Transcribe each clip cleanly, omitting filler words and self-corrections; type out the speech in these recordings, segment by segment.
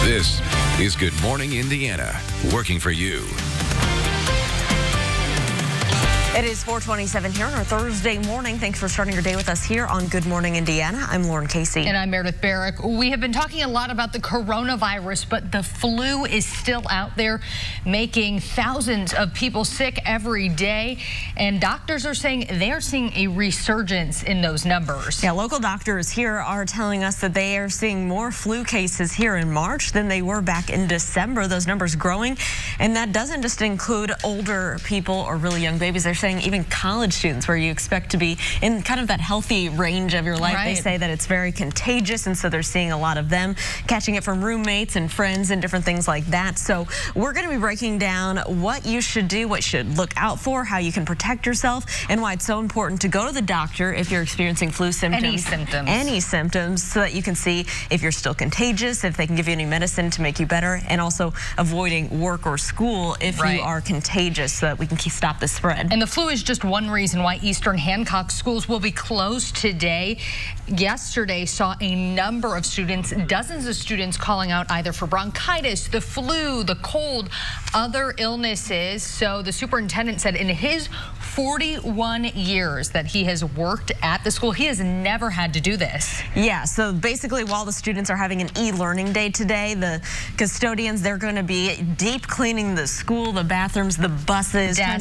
This is Good Morning Indiana, working for you. It is 4:27 here on our Thursday morning. Thanks for starting your day with us here on Good Morning Indiana. I'm Lauren Casey. And I'm Meredith Barrick. We have been talking a lot about the coronavirus, but the flu is still out there, making thousands of people sick every day. And doctors are saying they're seeing a resurgence in those numbers. Yeah, local doctors here are telling us that they are seeing more flu cases here in March than they were back in December. Those numbers growing. And that doesn't just include older people or really young babies. They're saying even college students, where you expect to be in kind of that healthy range of your life. Right. They say that it's very contagious, and so they're seeing a lot of them catching it from roommates and friends and different things like that. So we're going to be breaking down what you should do, what you should look out for, how you can protect yourself, and why it's so important to go to the doctor if you're experiencing flu symptoms. Any symptoms, so that you can see if you're still contagious, if they can give you any medicine to make you better, and also avoiding work or school if you are contagious, so that we can stop the spread. And the flu is just one reason why Eastern Hancock schools will be closed today. Yesterday saw a number of students, dozens of students, calling out either for bronchitis, the flu, the cold, other illnesses. So the superintendent said in his 41 years that he has worked at the school, he has never had to do this. Yeah, so basically while the students are having an e-learning day today, the custodians, they're going to be deep cleaning the school, the bathrooms, the buses, trying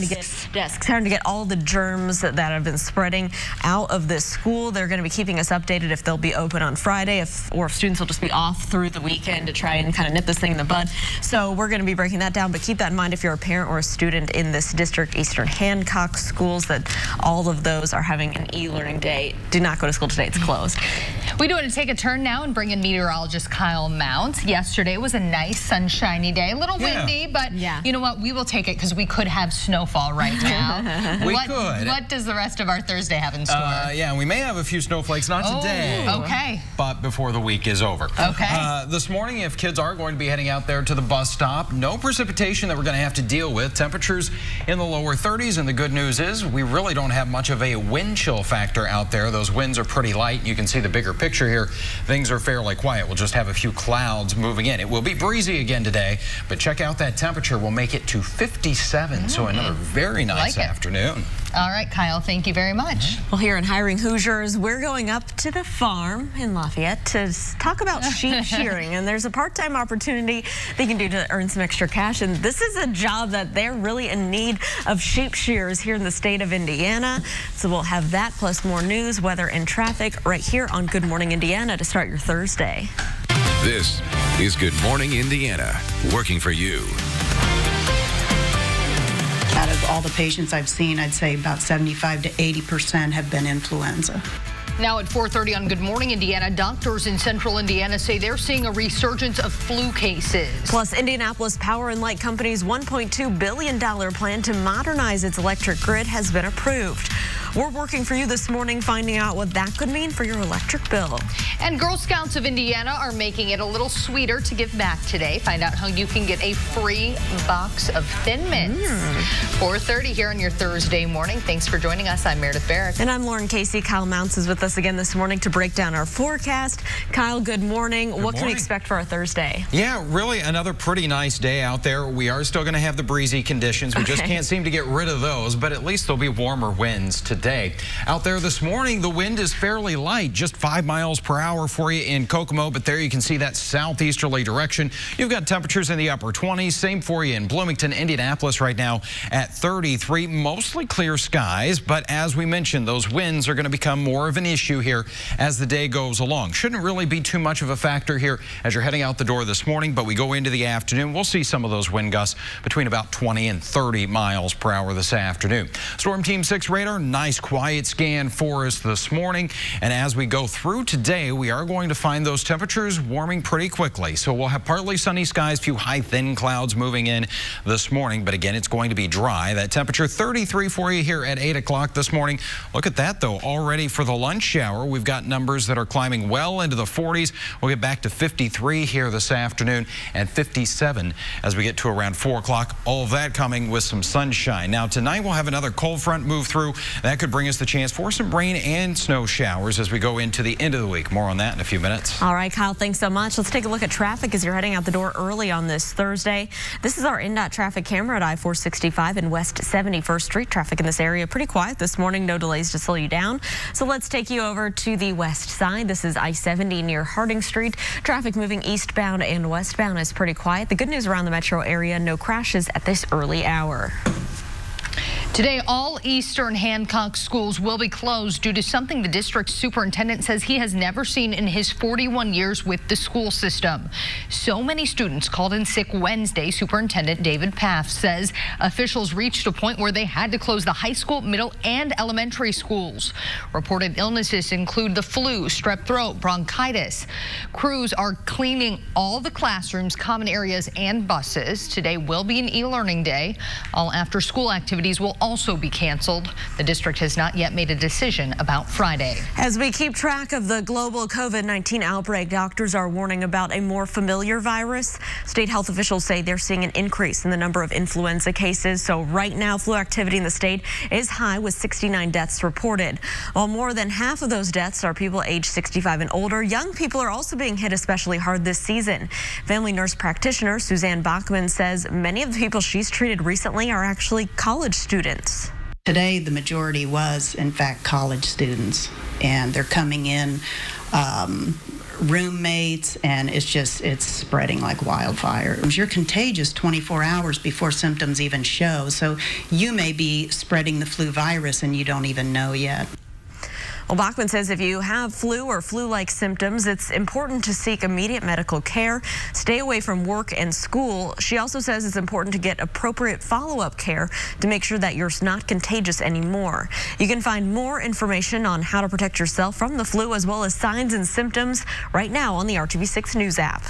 to get all the germs that have been spreading out of this school. They're going to be keeping us updated if they'll be open on Friday, or if students will just be off through the weekend to try and kind of nip this thing in the bud. So we're going to be breaking that down, but keep that in mind if you're a parent or a student in this district, Eastern Hancock schools, that all of those are having an e-learning day. Do not go to school today. It's closed. We do want to take a turn now and bring in meteorologist Kyle Mounts. Yesterday was a nice sunshiny day, a little windy, but you know what? We will take it because we could have snowfall right now. We could. What does the rest of our Thursday have in store? Yeah, we may have a few snowflakes, not today. Okay. But before the week is over. Okay. This morning, if kids are going to be heading out there to the bus stop, no precipitation that we're going to have to deal with. Temperatures in the lower 30s, and the good news is we really don't have much of a wind chill factor out there. Those winds are pretty light. You can see the bigger picture here. Things are fairly quiet. We'll just have a few clouds moving in. It will be breezy again today, but check out that temperature. We'll make it to 57, so another very nice afternoon. All right, Kyle, thank you very much. Well, here in Hiring Hoosiers, we're going up to the farm in Lafayette to talk about sheep shearing. And there's a part-time opportunity they can do to earn some extra cash. And this is a job that they're really in need of sheep shearers here in the state of Indiana. So we'll have that plus more news, weather, and traffic right here on Good Morning Indiana to start your Thursday. This is Good Morning Indiana, working for you. Out of all the patients I've seen, I'd say about 75 to 80% have been influenza. Now at 4:30 on Good Morning Indiana, doctors in central Indiana say they're seeing a resurgence of flu cases. Plus, Indianapolis Power and Light Company's $1.2 billion plan to modernize its electric grid has been approved. We're working for you this morning, finding out what that could mean for your electric bill. And Girl Scouts of Indiana are making it a little sweeter to give back today. Find out how you can get a free box of Thin Mints. 4:30 here on your Thursday morning. Thanks for joining us. I'm Meredith Barrick. And I'm Lauren Casey. Kyle Mounts is with us again this morning to break down our forecast. Kyle, good morning. What can we expect for our Thursday? Yeah, really another pretty nice day out there. We are still going to have the breezy conditions. We just can't seem to get rid of those, but at least there'll be warmer winds today. Out there this morning, the wind is fairly light, just 5 miles per hour for you in Kokomo, but there you can see that southeasterly direction. You've got temperatures in the upper 20s. Same for you in Bloomington, Indianapolis right now at 33. Mostly clear skies, but as we mentioned, those winds are going to become more of an issue here as the day goes along. Shouldn't really be too much of a factor here as you're heading out the door this morning, but we go into the afternoon. We'll see some of those wind gusts between about 20 and 30 miles per hour this afternoon. Storm Team 6 radar, nice quiet scan for us this morning. And as we go through today, we are going to find those temperatures warming pretty quickly. So we'll have partly sunny skies, few high thin clouds moving in this morning. But again, it's going to be dry. That temperature 33 for you here at 8 o'clock this morning. Look at that, though. Already for the lunch hour, we've got numbers that are climbing well into the 40s. We'll get back to 53 here this afternoon and 57 as we get to around 4 o'clock. All of that coming with some sunshine. Now, tonight we'll have another cold front move through. That could could bring us the chance for some rain and snow showers as we go into the end of the week. More on that in a few minutes. All right, Kyle, thanks so much. Let's take a look at traffic as you're heading out the door early on this Thursday. This is our INDOT traffic camera at I-465 and West 71st Street. Traffic in this area pretty quiet this morning. No delays to slow you down. So let's take you over to the west side. This is I-70 near Harding Street. Traffic moving eastbound and westbound is pretty quiet. The good news around the metro area, no crashes at this early hour. Today, all Eastern Hancock schools will be closed due to something the district superintendent says he has never seen in his 41 years with the school system. So many students called in sick Wednesday. Superintendent David Paff says officials reached a point where they had to close the high school, middle, and elementary schools. Reported illnesses include the flu, strep throat, bronchitis. Crews are cleaning all the classrooms, common areas, and buses. Today will be an e-learning day. All after-school activities will also be canceled. The district has not yet made a decision about Friday. As we keep track of the global COVID-19 outbreak, doctors are warning about a more familiar virus. State health officials say they're seeing an increase in the number of influenza cases. So right now, flu activity in the state is high with 69 deaths reported. While more than half of those deaths are people aged 65 and older, young people are also being hit especially hard this season. Family nurse practitioner Suzanne Bachman says many of the people she's treated recently are actually college students. Today, the majority was, in fact, college students, and they're coming in roommates, and it's spreading like wildfire. You're contagious 24 hours before symptoms even show, so you may be spreading the flu virus and you don't even know yet. Well, Bachman says if you have flu or flu-like symptoms, it's important to seek immediate medical care, stay away from work and school. She also says it's important to get appropriate follow-up care to make sure that you're not contagious anymore. You can find more information on how to protect yourself from the flu as well as signs and symptoms right now on the RTV6 News app.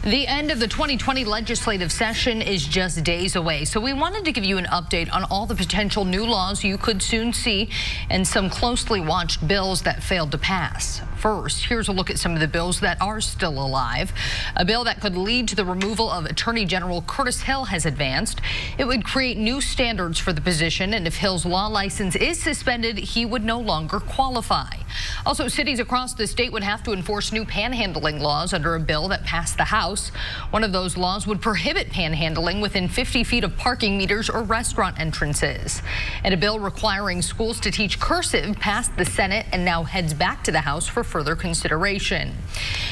The end of the 2020 legislative session is just days away, so we wanted to give you an update on all the potential new laws you could soon see and some closely watched bills that failed to pass. First, here's a look at some of the bills that are still alive. A bill that could lead to the removal of Attorney General Curtis Hill has advanced. It would create new standards for the position, and if Hill's law license is suspended, he would no longer qualify. Also, cities across the state would have to enforce new panhandling laws under a bill that passed the House. One of those laws would prohibit panhandling within 50 feet of parking meters or restaurant entrances. And a bill requiring schools to teach cursive passed the Senate and now heads back to the House for further consideration.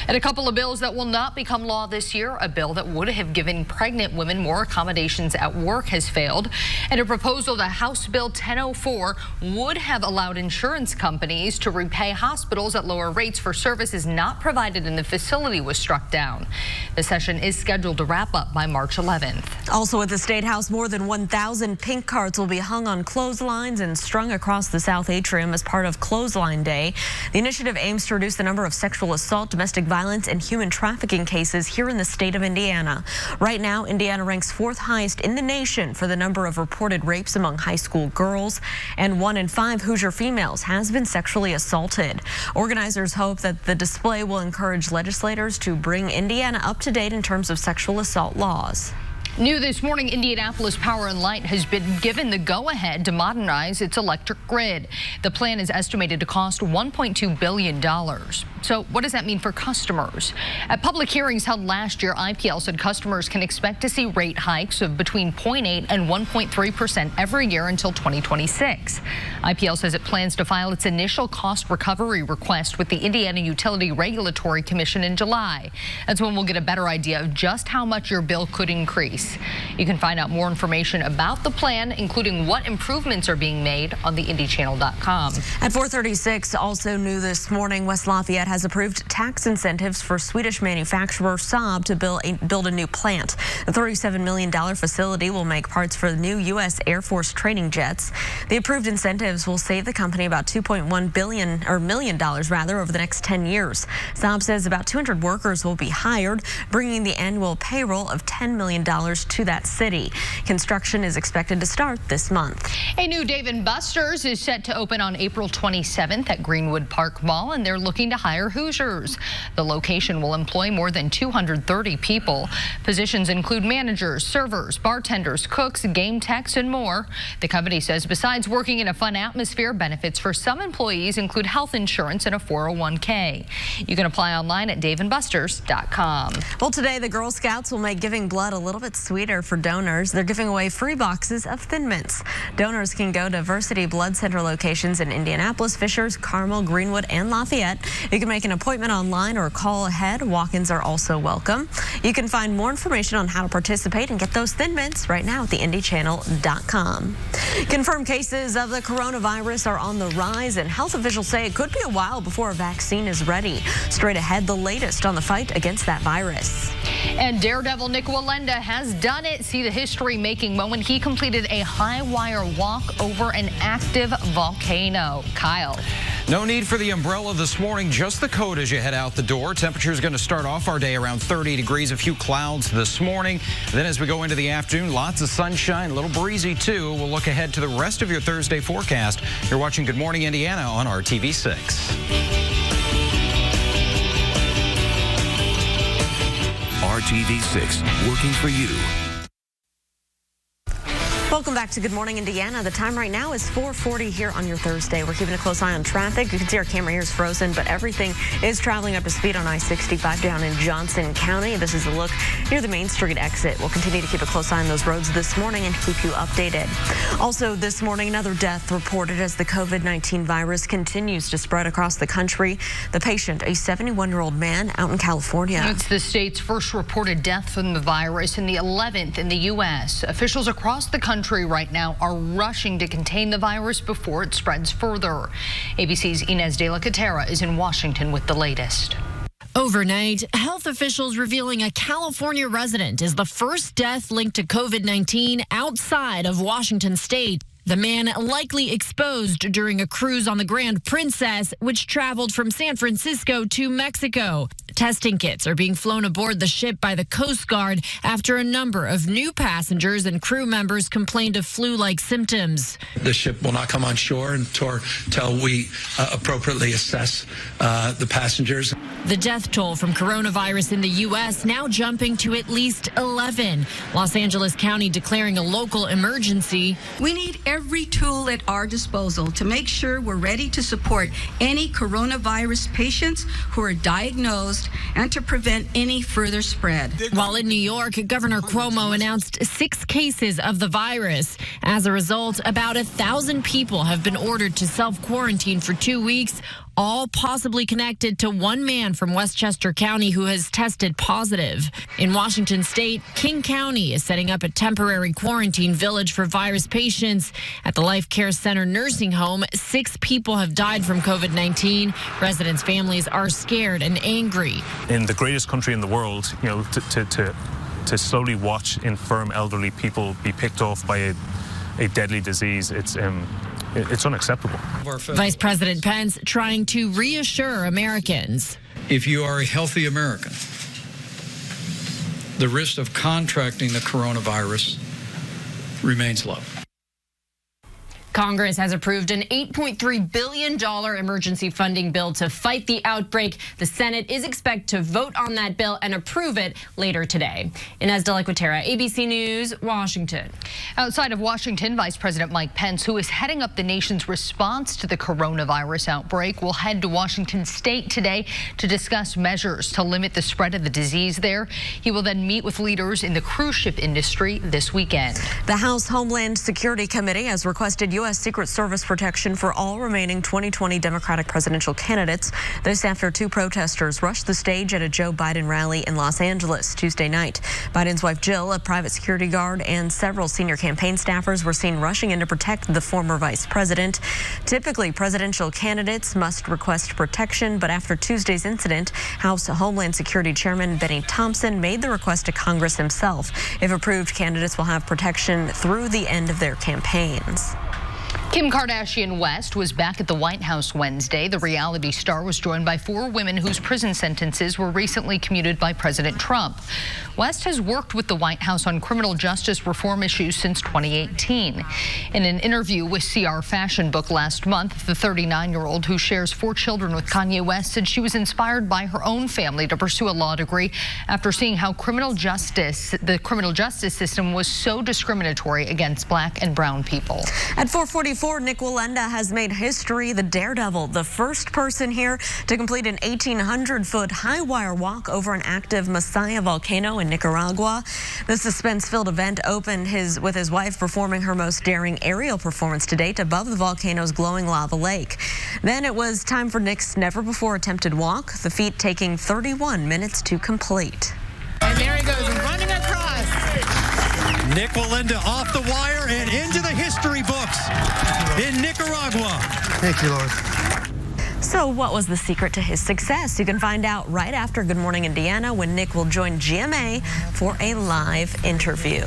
And a couple of bills that will not become law this year. A bill that would have given pregnant women more accommodations at work has failed. And a proposal to House Bill 1004 would have allowed insurance companies to repay hospitals at lower rates for services not provided in the facility was struck down. The session is scheduled to wrap up by March 11th. Also at the State House, more than 1,000 pink cards will be hung on clotheslines and strung across the South Atrium as part of Clothesline Day. The initiative aims to reduce the number of sexual assault, domestic violence, and human trafficking cases here in the state of Indiana. Right now, Indiana ranks 4th highest in the nation for the number of reported rapes among high school girls, and 1 in 5 Hoosier females has been sexually assaulted. Organizers hope that the display will encourage legislators to bring Indiana up to date in terms of sexual assault laws. New this morning, Indianapolis Power and Light has been given the go-ahead to modernize its electric grid. The plan is estimated to cost $1.2 billion. So what does that mean for customers? At public hearings held last year, IPL said customers can expect to see rate hikes of between 0.8 and 1.3% every year until 2026. IPL says it plans to file its initial cost recovery request with the Indiana Utility Regulatory Commission in July. That's when we'll get a better idea of just how much your bill could increase. You can find out more information about the plan, including what improvements are being made on the IndyChannel.com. At 4:36, also new this morning, West Lafayette has approved tax incentives for Swedish manufacturer Saab to build a new plant. The $37 million facility will make parts for the new U.S. Air Force training jets. The approved incentives will save the company about $2.1 million over the next 10 years. Saab says about 200 workers will be hired, bringing the annual payroll of $10 million dollars to that city. Construction is expected to start this month. A new Dave & Buster's is set to open on April 27th at Greenwood Park Mall, and they're looking to hire Hoosiers. The location will employ more than 230 people. Positions include managers, servers, bartenders, cooks, game techs, and more. The company says besides working in a fun atmosphere, benefits for some employees include health insurance and a 401k. You can apply online at daveandbusters.com. Well, today the Girl Scouts will make giving blood a little bit sweeter for donors. They're giving away free boxes of Thin Mints. Donors can go to Versity Blood Center locations in Indianapolis, Fishers, Carmel, Greenwood, and Lafayette. You can make an appointment online or call ahead. Walk-ins are also welcome. You can find more information on how to participate and get those Thin Mints right now at theindychannel.com. Confirmed cases of the coronavirus are on the rise, and health officials say it could be a while before a vaccine is ready. Straight ahead, the latest on the fight against that virus. And Daredevil Nick Wallenda has done it. See the history-making moment. He completed a high-wire walk over an active volcano. Kyle. No need for the umbrella this morning, just the coat as you head out the door. Temperature is going to start off our day around 30 degrees, a few clouds this morning. Then as we go into the afternoon, lots of sunshine, a little breezy too. We'll look ahead to the rest of your Thursday forecast. You're watching Good Morning Indiana on RTV 6. RTV 6, working for you. Welcome back to Good Morning Indiana. The time right now is 4:40 here on your Thursday. We're keeping a close eye on traffic. You can see our camera here is frozen, but everything is traveling up to speed on I-65 down in Johnson County. This is a look near the Main Street exit. We'll continue to keep a close eye on those roads this morning and keep you updated. Also this morning, another death reported as the COVID-19 virus continues to spread across the country. The patient, a 71-year-old man out in California. It's the state's first reported death from the virus and the 11th in the U.S. Officials across the country right now are rushing to contain the virus before it spreads further. ABC's Inez de la Catera is in Washington with the latest. Overnight, health officials revealing a California resident is the first death linked to COVID-19 outside of Washington state. The man likely exposed during a cruise on the Grand Princess, which traveled from San Francisco to Mexico. Testing kits are being flown aboard the ship by the Coast Guard after a number of new passengers and crew members complained of flu-like symptoms. The ship will not come on shore until we appropriately assess the passengers. The death toll from coronavirus in the U.S. now jumping to at least 11. Los Angeles County declaring a local emergency. We need every tool at our disposal to make sure we're ready to support any coronavirus patients who are diagnosed and to prevent any further spread. While in New York, Governor Cuomo announced 6 cases of the virus. As a result, about 1,000 people have been ordered to self-quarantine for 2 weeks, all possibly connected to one man from Westchester County who has tested positive. In Washington state, King County is setting up a temporary quarantine village for virus patients. At the Life Care Center nursing home, 6 people have died from COVID-19. Residents' families are scared and angry. In the greatest country in the world, you know, to slowly watch infirm elderly people be picked off by a deadly disease, it's unacceptable. Vice President Pence trying to reassure Americans. If you are a healthy American, the risk of contracting the coronavirus remains low. Congress has approved an $8.3 billion emergency funding bill to fight the outbreak. The Senate is expected to vote on that bill and approve it later today. Inez de la Catera, ABC News, Washington. Outside of Washington, Vice President Mike Pence, who is heading up the nation's response to the coronavirus outbreak, will head to Washington state today to discuss measures to limit the spread of the disease there. He will then meet with leaders in the cruise ship industry this weekend. The House Homeland Security Committee has requested U.S. Secret Service protection for all remaining 2020 Democratic presidential candidates. This after 2 protesters rushed the stage at a Joe Biden rally in Los Angeles Tuesday night. Biden's wife Jill, a private security guard, and several senior campaign staffers were seen rushing in to protect the former vice president. Typically, presidential candidates must request protection, but after Tuesday's incident, House Homeland Security Chairman Benny Thompson made the request to Congress himself. If approved, candidates will have protection through the end of their campaigns. Kim Kardashian West was back at the White House Wednesday. The reality star was joined by 4 women whose prison sentences were recently commuted by President Trump. West has worked with the White House on criminal justice reform issues since 2018. In an interview with CR Fashion Book last month, the 39-year-old who shares 4 children with Kanye West said she was inspired by her own family to pursue a law degree after seeing how the criminal justice system was so discriminatory against black and brown people. At 4:44, Nick Wallenda has made history. The Daredevil, the first person here to complete an 1,800-foot high wire walk over an active Masaya volcano in Nicaragua. The suspense-filled event opened with his wife performing her most daring aerial performance to date above the volcano's glowing lava lake. Then it was time for Nick's never-before attempted walk, the feat taking 31 minutes to complete. And there he goes, running across. Nick Wallenda off the wire and into the history books in Nicaragua. Thank you, Lord. So what was the secret to his success? You can find out right after Good Morning Indiana when Nick will join GMA for a live interview.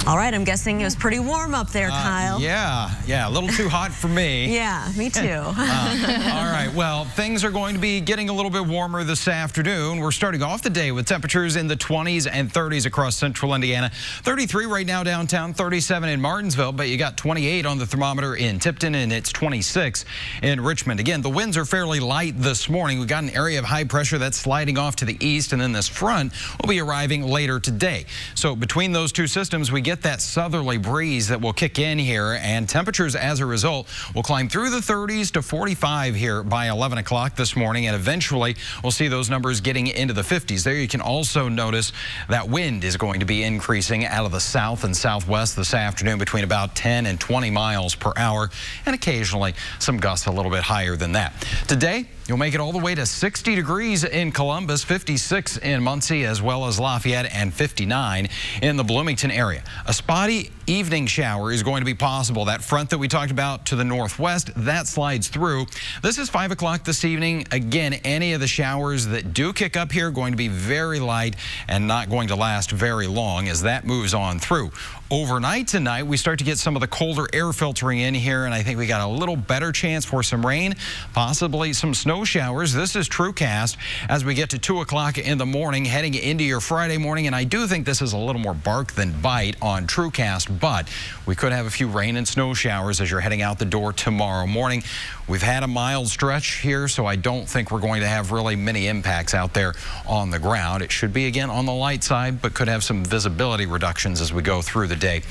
All right, I'm guessing it was pretty warm up there, Kyle. Yeah, a little too hot for me. Yeah, me too. All right, well, things are going to be getting a little bit warmer this afternoon. We're starting off the day with temperatures in the 20s and 30s across central Indiana. 33 right now downtown, 37 in Martinsville, but you got 28 on the thermometer in Tipton, and it's 26 in Richmond. Again, the winds are fairly light this morning. We've got an area of high pressure that's sliding off to the east, and then this front will be arriving later today. So between those two systems, we get that southerly breeze that will kick in here, and temperatures as a result will climb through the 30s to 45 here by 11 o'clock this morning, and eventually we'll see those numbers getting into the 50s. There you can also notice that wind is going to be increasing out of the south and southwest this afternoon between about 10 and 20 miles per hour, and occasionally some gusts a little bit higher than that. Today, you'll make it all the way to 60 degrees in Columbus, 56 in Muncie, as well as Lafayette, and 59 in the Bloomington area. A spotty evening shower is going to be possible. That front that we talked about to the northwest, that slides through. This is 5 o'clock this evening. Again, any of the showers that do kick up here are going to be very light and not going to last very long as that moves on through. Overnight tonight, we start to get some of the colder air filtering in here, and I think we got a little better chance for some rain, possibly some snow showers. This is TrueCast as we get to 2 o'clock in the morning, heading into your Friday morning, and I do think this is a little more bark than bite on TrueCast, but we could have a few rain and snow showers as you're heading out the door tomorrow morning. We've had a mild stretch here, so I don't think we're going to have really many impacts out there on the ground. It should be, again, on the light side, but could have some visibility reductions as we go through the day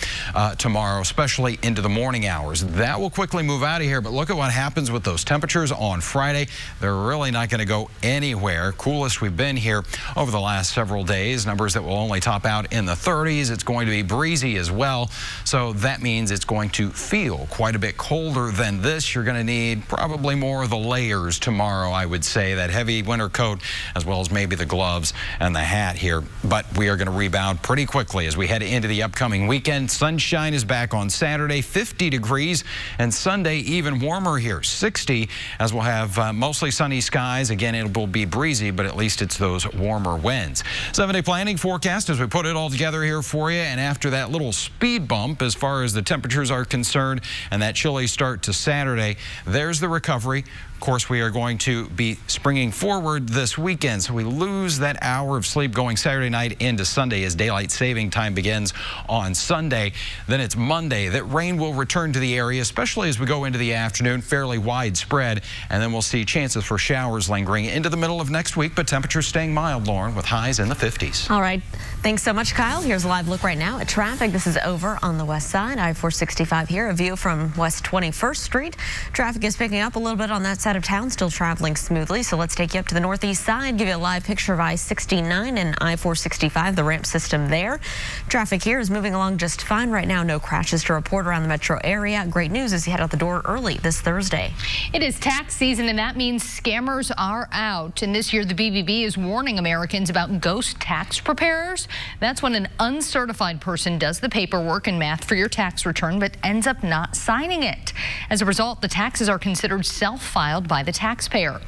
tomorrow, especially into the morning hours. That will quickly move out of here, but look at what happens with those temperatures on Friday. They're really not going to go anywhere. Coolest we've been here over the last several days. Numbers that will only top out in the 30s. It's going to be breezy as well, so that means it's going to feel quite a bit colder than this. You're going to need probably more of the layers tomorrow, I would say. That heavy winter coat, as well as maybe the gloves and the hat here. But we are going to rebound pretty quickly as we head into the upcoming weekend. Sunshine is back on Saturday, 50 degrees, and Sunday even warmer here, 60, as we'll have mostly sunny skies. Again, it will be breezy, but at least it's those warmer winds. 7-day planning forecast as we put it all together here for you, and after that little speed bump as far as the temperatures are concerned and that chilly start to Saturday, there's the recovery. Of course, we are going to be springing forward this weekend, so we lose that hour of sleep going Saturday night into Sunday as daylight saving time begins on Sunday. Then it's Monday that rain will return to the area, especially as we go into the afternoon, fairly widespread, and then we'll see chances for showers lingering into the middle of next week, but temperatures staying mild, Lauren, with highs in the 50s. All right. Thanks so much, Kyle. Here's a live look right now at traffic. This is over on the west side, I-465 here, a view from West 21st Street. Traffic is picking up a little bit on that side of town, still traveling smoothly. So let's take you up to the northeast side, give you a live picture of I-69 and I-465, the ramp system there. Traffic here is moving along just fine right now. No crashes to report around the metro area. Great news as you head out the door early this Thursday. It is tax season, and that means scammers are out. And this year, the BBB is warning Americans about ghost tax preparers. That's when an uncertified person does the paperwork and math for your tax return, but ends up not signing it. As a result, the taxes are considered self-filed filed by the taxpayer.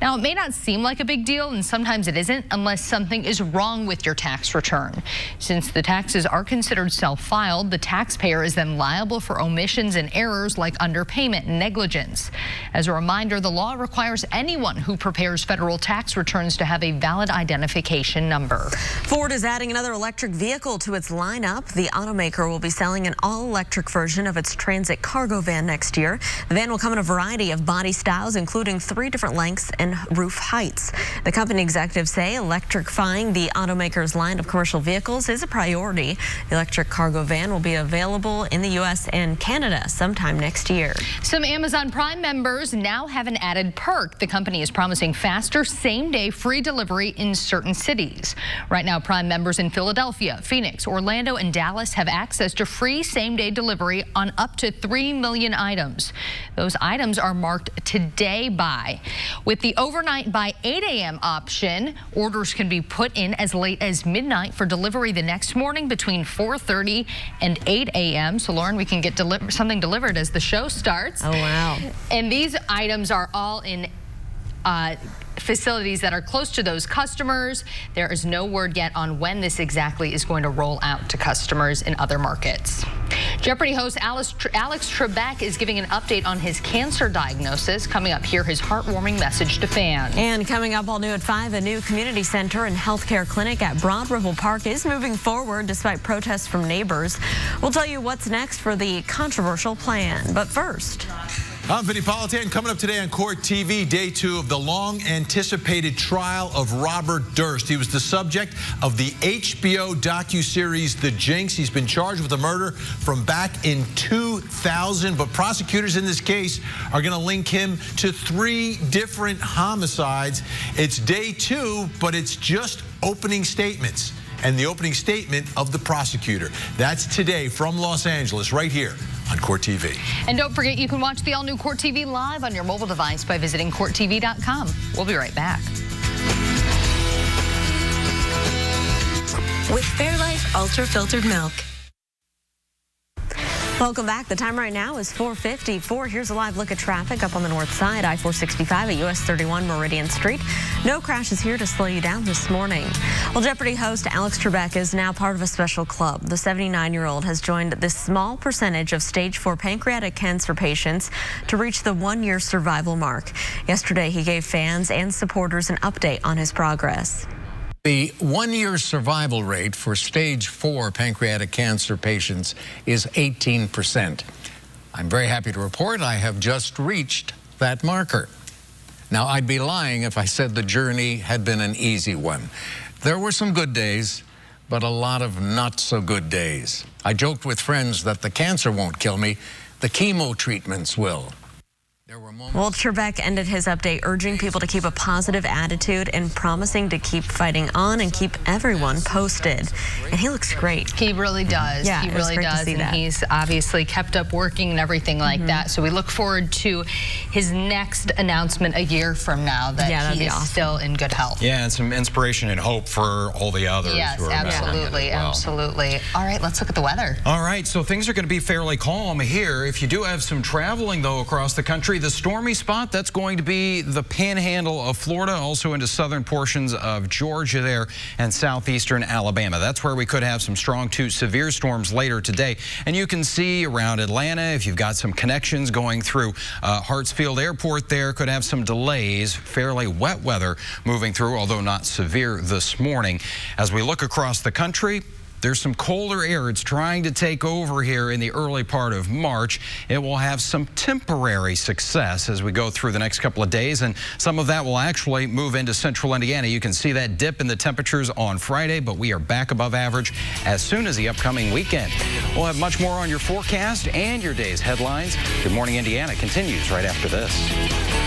Now, it may not seem like a big deal, and sometimes it isn't unless something is wrong with your tax return. Since the taxes are considered self-filed, the taxpayer is then liable for omissions and errors like underpayment and negligence. As a reminder, the law requires anyone who prepares federal tax returns to have a valid identification number. Ford is adding another electric vehicle to its lineup. The automaker will be selling an all-electric version of its Transit cargo van next year. The van will come in a variety of body styles, including 3 different lengths and roof heights. The company executives say electrifying the automaker's line of commercial vehicles is a priority. The electric cargo van will be available in the U.S. and Canada sometime next year. Some Amazon Prime members now have an added perk. The company is promising faster same-day free delivery in certain cities. Right now, Prime members in Philadelphia, Phoenix, Orlando, and Dallas have access to free same-day delivery on up to 3 million items. Those items are marked today by. With the overnight by 8 a.m. option, orders can be put in as late as midnight for delivery the next morning between 4:30 and 8 a.m. So, Lauren, we can get something delivered as the show starts. Oh, wow. And these items are all in facilities that are close to those customers. There is no word yet on when this exactly is going to roll out to customers in other markets. Jeopardy host Alex Trebek is giving an update on his cancer diagnosis. Coming up here, his heartwarming message to fans. And coming up all new at 5, a new community center and healthcare clinic at Broad Ripple Park is moving forward despite protests from neighbors. We'll tell you what's next for the controversial plan. But first, I'm Vinny Politan. Coming up today on Court TV, day 2 of the long-anticipated trial of Robert Durst. He was the subject of the HBO docuseries The Jinx. He's been charged with a murder from back in 2000, but prosecutors in this case are going to link him to 3 different homicides. It's day 2, but it's just opening statements and the opening statement of the prosecutor. That's today from Los Angeles, right here on Court TV. And don't forget, you can watch the all-new Court TV live on your mobile device by visiting CourtTV.com. We'll be right back. With Fairlife Ultra Filtered Milk. Welcome back. The time right now is 4:54. Here's a live look at traffic up on the north side, I-465 at US 31 Meridian Street. No crashes here to slow you down this morning. Well, Jeopardy host Alex Trebek is now part of a special club. The 79-year-old has joined this small percentage of stage 4 pancreatic cancer patients to reach the 1-year survival mark. Yesterday, he gave fans and supporters an update on his progress. The 1-year survival rate for stage 4 pancreatic cancer patients is 18%. I'm very happy to report I have just reached that marker. Now, I'd be lying if I said the journey had been an easy one. There were some good days, but a lot of not so good days. I joked with friends that the cancer won't kill me, the chemo treatments will. Well, Trebek ended his update urging people to keep a positive attitude and promising to keep fighting on and keep everyone posted. And he looks great. He really does. Yeah, he really does. And he's obviously kept up working and everything like that. So we look forward to his next announcement a year from now that he is still in good health. Yeah, and some inspiration and hope for all the others. Yes, who are absolutely, absolutely. All right, let's look at the weather. All right, so things are going to be fairly calm here. If you do have some traveling, though, across the country, the stormy spot, that's going to be the panhandle of Florida, also into southern portions of Georgia there and southeastern Alabama. That's where we could have some strong to severe storms later today. And you can see around Atlanta, if you've got some connections going through Hartsfield Airport there, could have some delays. Fairly wet weather moving through, although not severe this morning. As we look across the country, there's some colder air. It's trying to take over here in the early part of March. It will have some temporary success as we go through the next couple of days, and some of that will actually move into central Indiana. You can see that dip in the temperatures on Friday, but we are back above average as soon as the upcoming weekend. We'll have much more on your forecast and your day's headlines. Good Morning Indiana continues right after this.